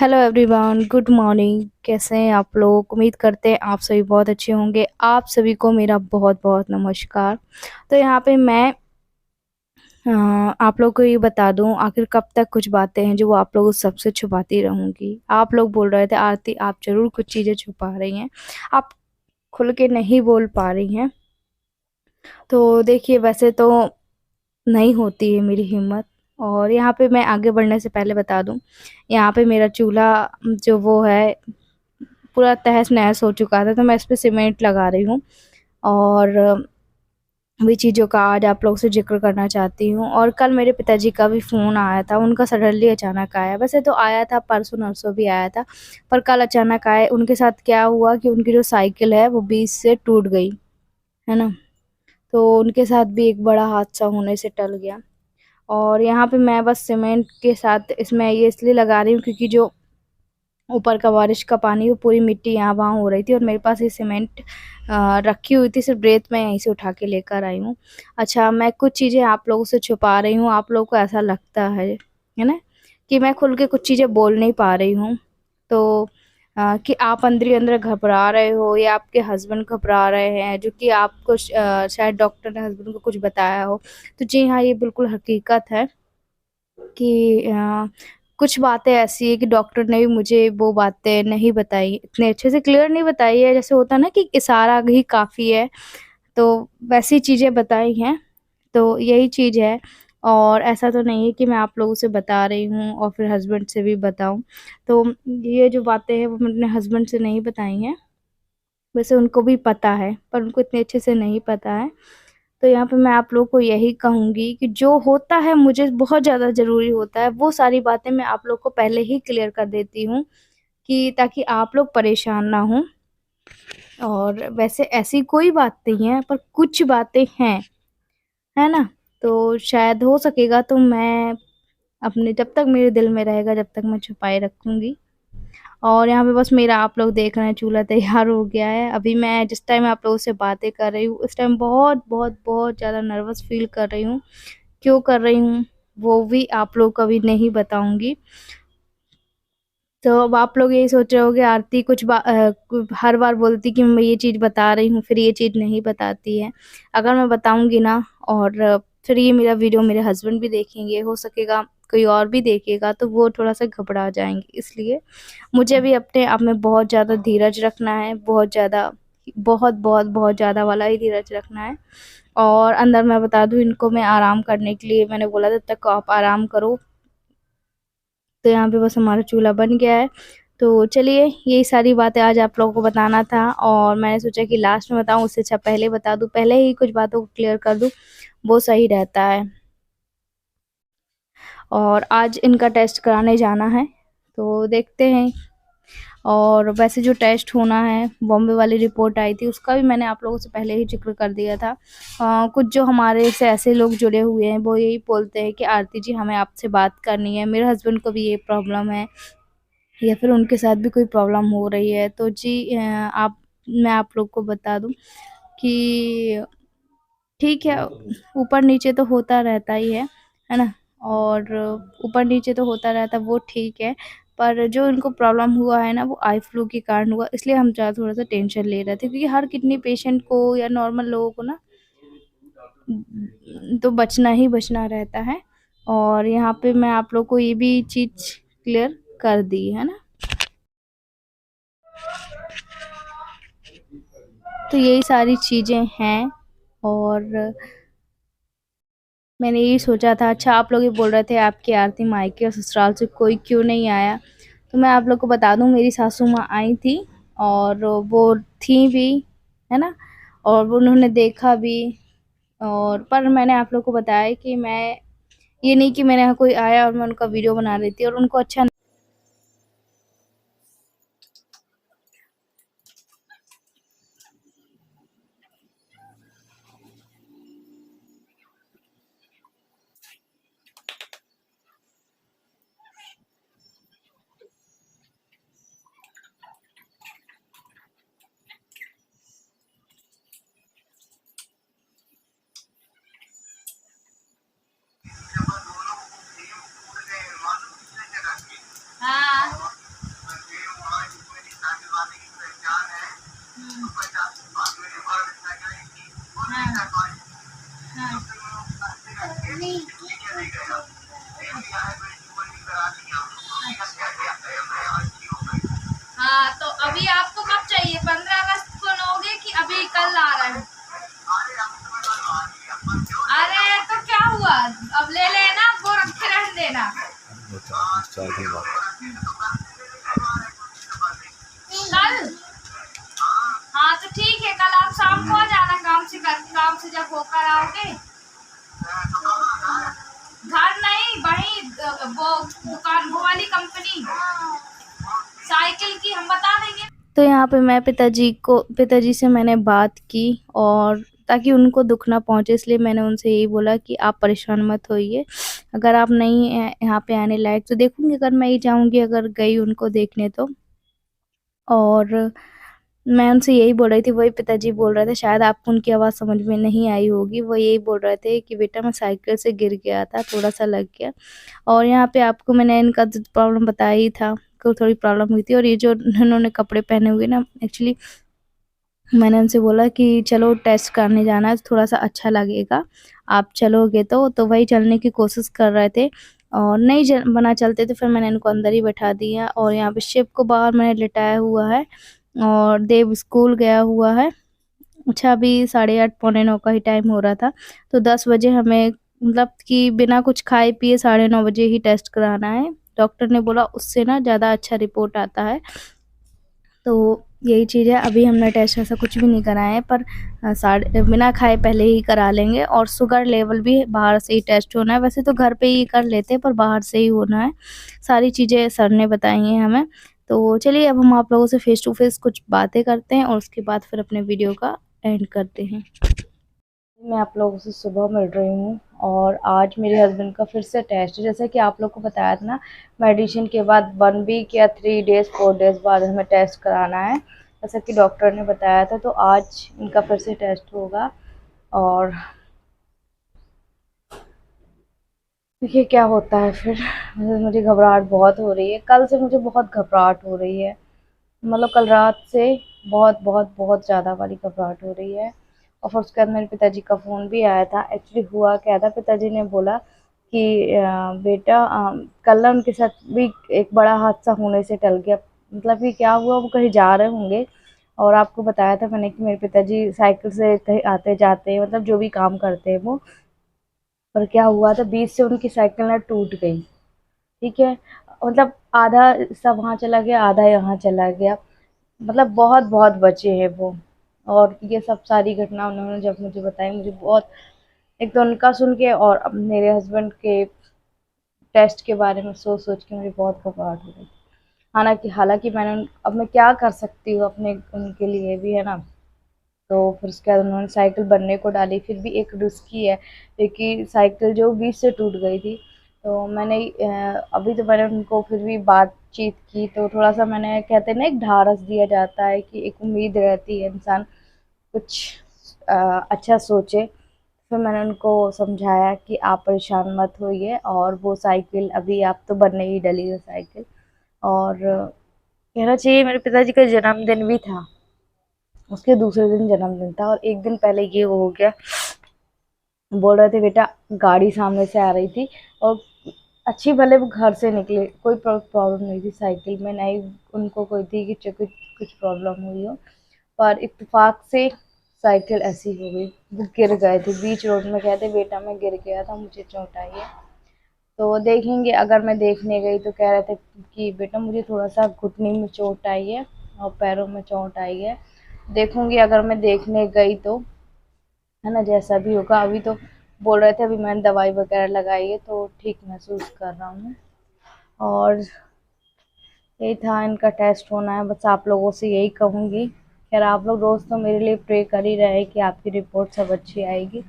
Hello everyone, good morning. कैसे हैं आप लोग? उम्मीद करते हैं आप सभी बहुत अच्छे होंगे। आप सभी को मेरा बहुत बहुत नमस्कार। तो यहाँ पे मैं आप लोग को ये बता दूं, आखिर कब तक कुछ बातें हैं जो वो आप लोगों सबसे छुपाती रहूंगी। आप लोग बोल रहे थे आरती आप जरूर कुछ चीज़ें छुपा रही हैं, आप खुल के नहीं बोल पा रही हैं। तो देखिए, वैसे तो नहीं होती है मेरी हिम्मत। और यहाँ पे मैं आगे बढ़ने से पहले बता दूं, यहाँ पे मेरा चूल्हा जो वो है पूरा तहस-नहस हो चुका था, तो मैं इस पे सीमेंट लगा रही हूँ। और भी चीज़ों का आज आप लोगों से ज़िक्र करना चाहती हूँ। और कल मेरे पिताजी का भी फ़ोन आया था, उनका सडनली अचानक आया। वैसे तो आया था, परसों-नरसों भी आया था, पर कल अचानक आए। उनके साथ क्या हुआ कि उनकी जो साइकिल है वो बीच से टूट गई, है ना? तो उनके साथ भी एक बड़ा हादसा होने से टल गया। और यहाँ पे मैं बस सीमेंट के साथ इसमें ये इसलिए लगा रही हूँ क्योंकि जो ऊपर का बारिश का पानी वो पूरी मिट्टी यहाँ-वहाँ हो रही थी, और मेरे पास ये सीमेंट रखी हुई थी, सिर्फ़ रेत मैं यहीं से उठा के लेकर आई हूँ। अच्छा, मैं कुछ चीज़ें आप लोगों से छुपा रही हूँ, आप लोगों को ऐसा लगता है ना? कि मैं खुल के कुछ चीज़ें बोल नहीं पा रही हूँ। तो कि आप अंदर ही अंदर घबरा रहे हो या आपके हस्बैंड घबरा रहे हैं, जो कि आपको शायद डॉक्टर ने हस्बैंड को कुछ बताया हो। तो जी हाँ, ये बिल्कुल हकीकत है कि कुछ बातें ऐसी हैं कि डॉक्टर ने भी मुझे वो बातें नहीं बताई, इतने अच्छे से क्लियर नहीं बताई है, जैसे होता है ना कि इशारा ही काफ़ी है, तो वैसी चीज़ें बताई हैं। तो यही चीज़ है, और ऐसा तो नहीं है कि मैं आप लोगों से बता रही हूँ और फिर हस्बैंड से भी बताऊँ। तो ये जो बातें हैं वो मैंने अपने हस्बैंड से नहीं बताई हैं, वैसे उनको भी पता है, पर उनको इतने अच्छे से नहीं पता है। तो यहाँ पे मैं आप लोगों को यही कहूँगी कि जो होता है मुझे बहुत ज़्यादा ज़रूरी होता है, वो सारी बातें मैं आप लोग को पहले ही क्लियर कर देती हूँ, कि ताकि आप लोग परेशान ना हों। और वैसे ऐसी कोई बात नहीं है, पर कुछ बातें हैं, है ना? तो शायद हो सकेगा तो मैं अपने जब तक मेरे दिल में रहेगा, जब तक मैं छुपाए रखूँगी। और यहाँ पे बस मेरा आप लोग देख रहे हैं चूल्हा तैयार हो गया है। अभी मैं जिस टाइम आप लोगों से बातें कर रही हूँ, उस टाइम बहुत, बहुत, बहुत ज़्यादा नर्वस फ़ील कर रही हूँ। क्यों कर रही हूँ, वो भी आप लोग को अभी नहीं बताऊँगी। तो अब आप लोग यही सोच रहे होंगे आरती हर बार बोलती कि मैं ये चीज़ बता रही हूँ, फिर ये चीज़ नहीं बताती है। अगर मैं बताऊँगी ना, और फिर ये मेरा वीडियो मेरे हस्बैंड भी देखेंगे, हो सकेगा कोई और भी देखेगा, तो वो थोड़ा-सा घबरा जाएँगे। इसलिए मुझे भी अपने आप में बहुत ज़्यादा धीरज रखना है, बहुत ज़्यादा, बहुत, बहुत, बहुत ज़्यादा वाला ही धीरज रखना है। और अंदर मैं बता दूँ, इनको मैं आराम करने के लिए मैंने बोला था, तब तक आप आराम करो। तो यहाँ पे बस हमारा चूल्हा बन गया है। तो चलिए, यही सारी बातें आज आप लोगों को बताना था, और मैंने सोचा कि लास्ट में बताऊँ, उससे अच्छा पहले बता दूँ, पहले ही कुछ बातों को क्लियर कर दूँ, वो सही रहता है। और आज इनका टेस्ट कराने जाना है, तो देखते हैं। और वैसे जो टेस्ट होना है, बॉम्बे वाली रिपोर्ट आई थी, उसका भी मैंने आप लोगों से पहले ही ज़िक्र कर दिया था। कुछ जो हमारे से ऐसे लोग जुड़े हुए हैं, वो यही बोलते हैं कि आरती जी, हमें आपसे बात करनी है, मेरे हस्बैंड को भी ये प्रॉब्लम है, या फिर उनके साथ भी कोई प्रॉब्लम हो रही है। तो जी, मैं आप लोग को बता दूँ कि ठीक है, ऊपर-नीचे तो होता रहता ही है ना? और ऊपर-नीचे तो होता रहता है, वो ठीक है, पर जो इनको प्रॉब्लम हुआ है ना, वो आई फ्लू के कारण हुआ, इसलिए हम थोड़ा-सा टेंशन ले रहे थे, क्योंकि हर किडनी पेशेंट को या नॉर्मल लोगों को ना तो बचना ही बचना रहता है। और यहाँ पे मैं आप लोग को ये भी चीज़ क्लियर कर दी, है ना? तो यही सारी चीज़ें हैं। और मैंने यही सोचा था। अच्छा, आप लोग ये बोल रहे थे आपकी आरती मायके और ससुराल से कोई क्यों नहीं आया? तो मैं आप लोग को बता दूँ, मेरी सासू माँ आई थी, और वो थीं भी, है ना? और वो उन्होंने देखा भी। और पर मैंने आप लोग को बताया कि मैं ये नहीं कि मेरे यहाँ कोई आया और मैं उनका वीडियो बना रही थी, और उनको अच्छा कल, हाँ तो ठीक है, कल आप शाम को आ जाना, काम से जब होकर आओगे। घर नहीं, वही वो दुकान, वो वाली कंपनी साइकिल की, हम बता देंगे। तो यहाँ पे मैं पिताजी से मैंने बात की, और ताकि उनको दुख ना पहुंचे इसलिए मैंने उनसे यही बोला कि आप परेशान मत होइए, अगर आप नहीं हैं यहाँ पे आने लायक तो देखूंगी, अगर मैं ही जाऊंगी अगर गई उनको देखने तो। और मैं उनसे यही बोल रही थी, वही पिताजी बोल रहे थे, शायद आपको उनकी आवाज़ समझ में नहीं आई होगी, वो यही बोल रहे थे कि बेटा मैं साइकिल से गिर गया था, थोड़ा-सा लग गया। और यहाँ पे आपको मैंने इनका जो प्रॉब्लम बताया ही था, को थोड़ी प्रॉब्लम हुई थी, और ये जो इन्होंने कपड़े पहने हुए ना, एक्चुअली मैंने उनसे बोला कि चलो टेस्ट करने जाना है, थोड़ा-सा अच्छा लगेगा, आप चलोगे तो वही चलने की कोशिश कर रहे थे, और नहीं बना चलते तो फिर मैंने इनको अंदर ही बैठा दिया, और यहाँ पे शिव को बाहर मैंने लिटाया हुआ है, और देव स्कूल गया हुआ है। अच्छा, अभी 8:30 पौने 9 का ही टाइम हो रहा था, तो 10 बजे हमें, मतलब कि बिना कुछ खाए-पिए 9:30 बजे ही टेस्ट कराना है। डॉक्टर ने बोला उससे ना ज़्यादा अच्छा रिपोर्ट आता है। तो यही चीज़ है, अभी हमने टेस्ट ऐसा कुछ भी नहीं कराया है, पर बिना खाए पहले ही करा लेंगे, और शुगर लेवल भी बाहर से ही टेस्ट होना है, वैसे तो घर पे ही कर लेते हैं पर बाहर से ही होना है। सारी चीज़ें सर ने बताई हैं हमें। तो चलिए अब हम आप लोगों से फ़ेस टू फ़ेस कुछ बातें करते हैं, और उसके बाद फिर अपने वीडियो का एंड करते हैं। मैं आप लोगों से सुबह मिल रही हूँ, और आज मेरे हस्बैंड का फिर से टेस्ट है, जैसे कि आप लोग को बताया था ना, मेडिसिन के बाद 1 वीक या 3 डेज़ 4 डेज़ बाद हमें टेस्ट कराना है, जैसा कि डॉक्टर ने बताया था। तो आज इनका फिर से टेस्ट होगा, और देखिए क्या होता है फिर। मुझे घबराहट बहुत हो रही है, कल से मुझे बहुत घबराहट हो रही है, मतलब कल रात से बहुत बहुत बहुत ज़्यादा वाली घबराहट हो रही है। और फिर उसके बाद मेरे पिताजी का फ़ोन भी आया था। एक्चुअली हुआ क्या था, पिताजी ने बोला कि बेटा कल ना उनके साथ भी एक बड़ा हादसा होने से टल गया। मतलब कि क्या हुआ, वो कहीं जा रहे होंगे, और आपको बताया था मैंने कि मेरे पिताजी साइकिल से कहीं आते-जाते हैं, मतलब जो भी काम करते हैं वो। पर क्या हुआ था, बीच से उनकी साइकिल ना टूट गई, ठीक है? मतलब आधा हिस्सा वहाँ चला गया, आधा यहाँ चला गया, मतलब बहुत-बहुत बचे हैं वो। और ये सब सारी घटना उन्होंने जब मुझे बताई, मुझे बहुत, एक तो उनका सुन के और अब मेरे हस्बैंड के टेस्ट के बारे में सोच-सोच के मुझे बहुत घबराहट हो रही। हालाँकि हालाँकि अब मैं क्या कर सकती हूँ अपने उनके लिए भी, है ना? तो फिर उसके बाद उन्होंने साइकिल बनने को डाली, फिर भी एक रिस्की है, क्योंकि साइकिल जो बीच से टूट गई थी। तो मैंने अभी तो मैंने उनको फिर भी बातचीत की, तो थोड़ा-सा मैंने, कहते हैं ना, एक ढाढ़स दिया जाता है कि एक उम्मीद रहती है इंसान कुछ अ, अच्छा सोचे। फिर मैंने उनको समझाया कि आप परेशान मत होइए, और वो साइकिल अभी आप तो बनने ही डली है साइकिल। और कहना चाहिए मेरे पिताजी का जन्मदिन भी था, उसके दूसरे दिन जन्मदिन था, और एक दिन पहले ये हो गया। बोल रहे थे बेटा, गाड़ी सामने से आ रही थी, और अच्छी भले वो घर से निकले, कोई प्रॉब्लम नहीं थी साइकिल में, नहीं उनको कोई थी कि कुछ कुछ प्रॉब्लम हुई हो, पर इत्तेफाक से साइकिल ऐसी हो गई, वो गिर गए थे बीच रोड में, कहते बेटा मैं गिर गया था, मुझे चोट आई है। तो देखेंगे, अगर मैं देखने गई तो कह रहे थे कि बेटा मुझे थोड़ा-सा घुटने में चोट आई है और पैरों में चोट आई है। देखूँगी अगर मैं देखने गई तो, है ना, जैसा भी होगा। अभी तो बोल रहे थे, अभी मैंने दवाई वगैरह लगाई है तो ठीक महसूस कर रहा हूँ। और यही था, इनका टेस्ट होना है, बस आप लोगों से यही कहूँगी। खैर आप लोग रोज़ तो मेरे लिए प्रे कर ही रहे हैं कि आपकी रिपोर्ट सब अच्छी आएगी।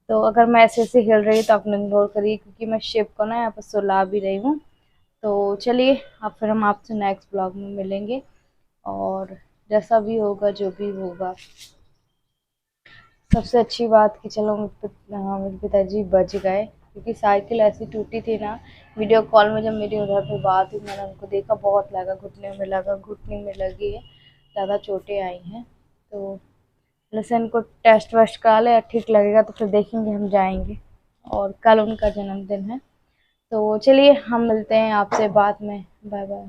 तो अगर मैं ऐसे-ऐसे हिल रही तो आप इग्नोर करिए, क्योंकि मैं शिव को ना यहाँ पे सुला भी रही हूँ। तो चलिए, अब फिर हम आपसे नेक्स्ट ब्लॉग में मिलेंगे, और जैसा भी होगा, जो भी होगा, सबसे अच्छी बात कि चलो मेरे पिताजी बच गए, क्योंकि साइकिल ऐसी टूटी थी ना, वीडियो कॉल में जब मेरी उधर पे बात हुई, मैंने उनको देखा, बहुत लगा, घुटने में लगी है, ज़्यादा चोटें आई हैं। तो जैसे इनको टेस्ट वेस्ट करा ले, ठीक लगेगा तो फिर देखेंगे, हम जाएंगे। और कल उनका जन्मदिन है, तो चलिए हम मिलते हैं आपसे बाद में। Bye bye.